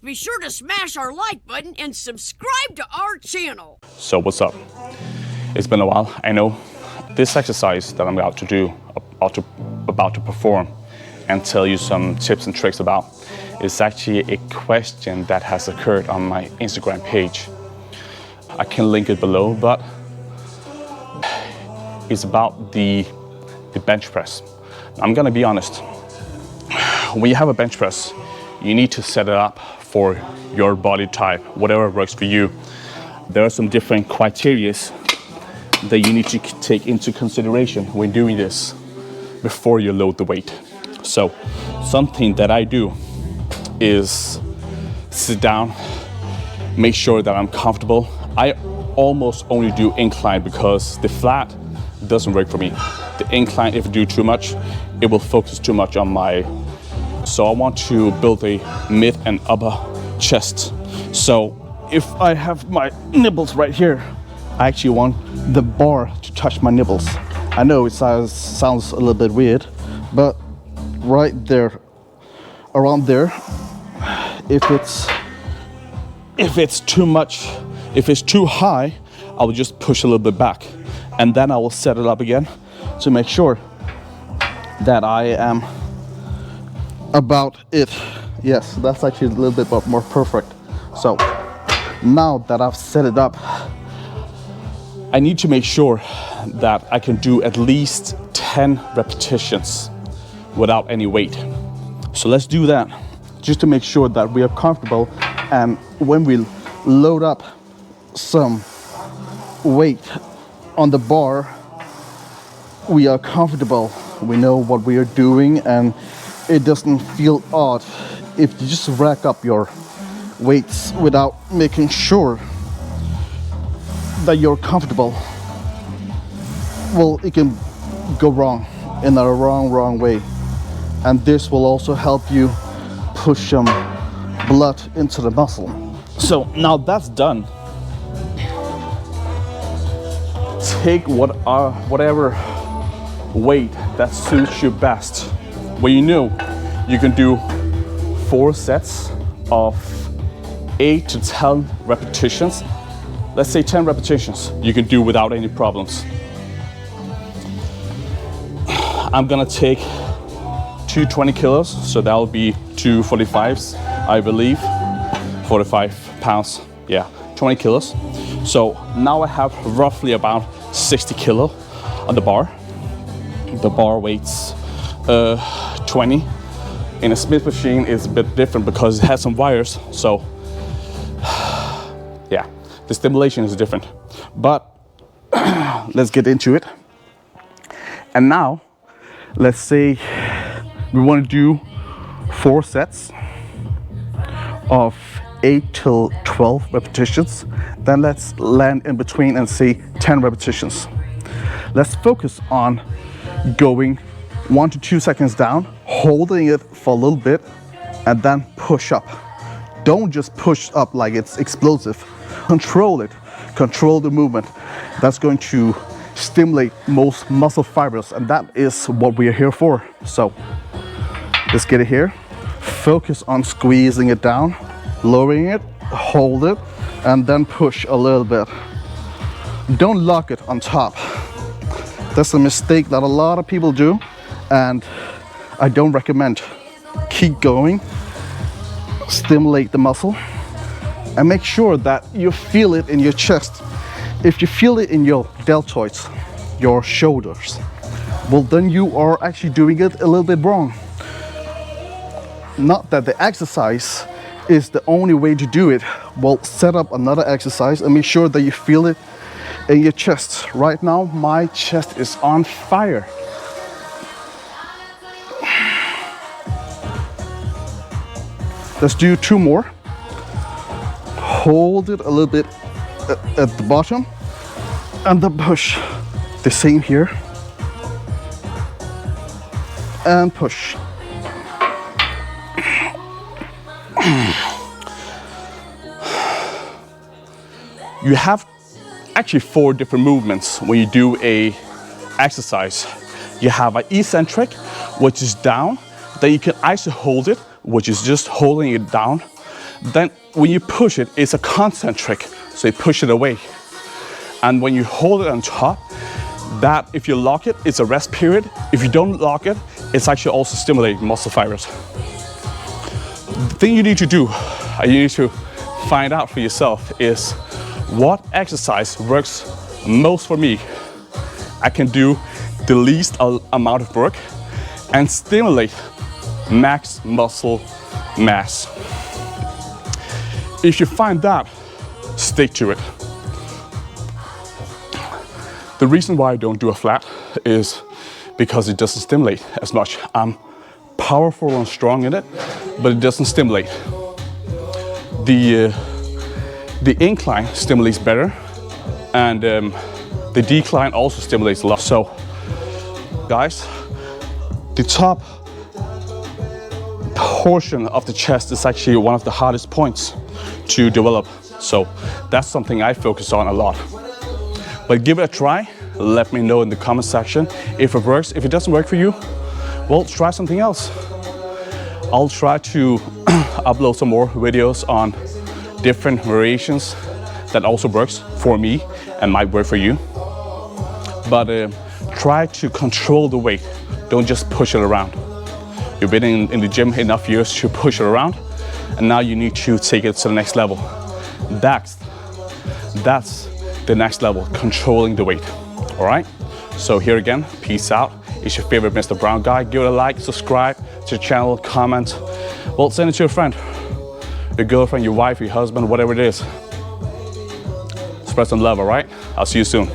Be sure to smash our like button and subscribe to our channel. So what's up? It's been a while, I know. This exercise that I'm about to perform and tell you some tips and tricks about is actually a question that has occurred on my Instagram page. I can link it below, but it's about the bench press. I'm gonna be honest. When you have a bench press, you need to set it up for your body type, whatever works for you. There are some different criteria that you need to take into consideration when doing this before you load the weight. So something that I do is sit down, make sure that I'm comfortable. I almost only do incline because the flat doesn't work for me. The incline, if I do too much, it will focus too much on my. So I want to build a mid and upper chest. So if I have my nipples right here, I actually want the bar to touch my nipples. I know it sounds a little bit weird, but right there, around there, if it's too much, if it's too high, I will just push a little bit back, and then I will set it up again to make sure that I am about it. Yes, that's actually a little bit more perfect. So now that I've set it up, I need to make sure that I can do at least 10 repetitions without any weight. So let's do that just to make sure that we are comfortable, and when we load up some weight on the bar, we are comfortable, we know what we are doing, and it doesn't feel odd if you just rack up your weights without making sure that you're comfortable. Well, it can go wrong in a wrong way, and this will also help you push some blood into the muscle. So now that's done, take whatever weight that suits you best. Well, you can do 4 sets of 8 to 10 repetitions. Let's say 10 repetitions you can do without any problems. I'm gonna take 220 kilos, so that'll be 2 45s, I believe. 45 pounds, yeah, 20 kilos. So now I have roughly about 60 kilo on the bar. The bar weights 20. In a Smith machine is a bit different because it has some wires, so yeah, the stimulation is different. But let's get into it. And now let's say we want to do 4 sets of 8 till 12 repetitions. Then let's land in between and say 10 repetitions. Let's focus on going 1 to 2 seconds down, holding it for a little bit, and then push up. Don't just push up like it's explosive. Control it, control the movement. That's going to stimulate most muscle fibers, and that is what we are here for. So let's get it here. Focus on squeezing it down, lowering it, hold it, and then push a little bit. Don't lock it on top. That's a mistake that a lot of people do, and I don't recommend. Keep going, stimulate the muscle, and make sure that you feel it in your chest. If you feel it in your deltoids, your shoulders, well, then you are actually doing it a little bit wrong. Not that the exercise is the only way to do it. Well, set up another exercise and make sure that you feel it in your chest. Right now, my chest is on fire. Let's do 2 more. Hold it a little bit at the bottom, and then push. The same here. And push. You have actually 4 different movements when you do a exercise. You have an eccentric, which is down. Then you can iso hold it, which is just holding it down. Then when you push it, it's a constant trick. So you push it away. And when you hold it on top, that if you lock it, it's a rest period. If you don't lock it, it's actually also stimulating muscle fibers. The thing you need to do, you need to find out for yourself is what exercise works most for me. I can do the least amount of work and stimulate max muscle mass. If you find that, stick to it. The reason why I don't do a flat is because it doesn't stimulate as much. I'm powerful and strong in it, but it doesn't stimulate. The incline stimulates better, and the decline also stimulates a lot. So, guys, the top portion of the chest is actually one of the hardest points to develop. So that's something I focus on a lot. But give it a try. Let me know in the comment section if it works. If it doesn't work for you, well, try something else. I'll try to upload some more videos on different variations that also works for me and might work for you. But try to control the weight. Don't just push it around. You've been in the gym enough years to push it around, and now you need to take it to the next level. That's the next level, controlling the weight. All right? So here again, peace out. It's your favorite Mr. Brown Guy. Give it a like, subscribe to the channel, comment. Well, send it to your friend, your girlfriend, your wife, your husband, whatever it is. Spread some love, all right? I'll see you soon.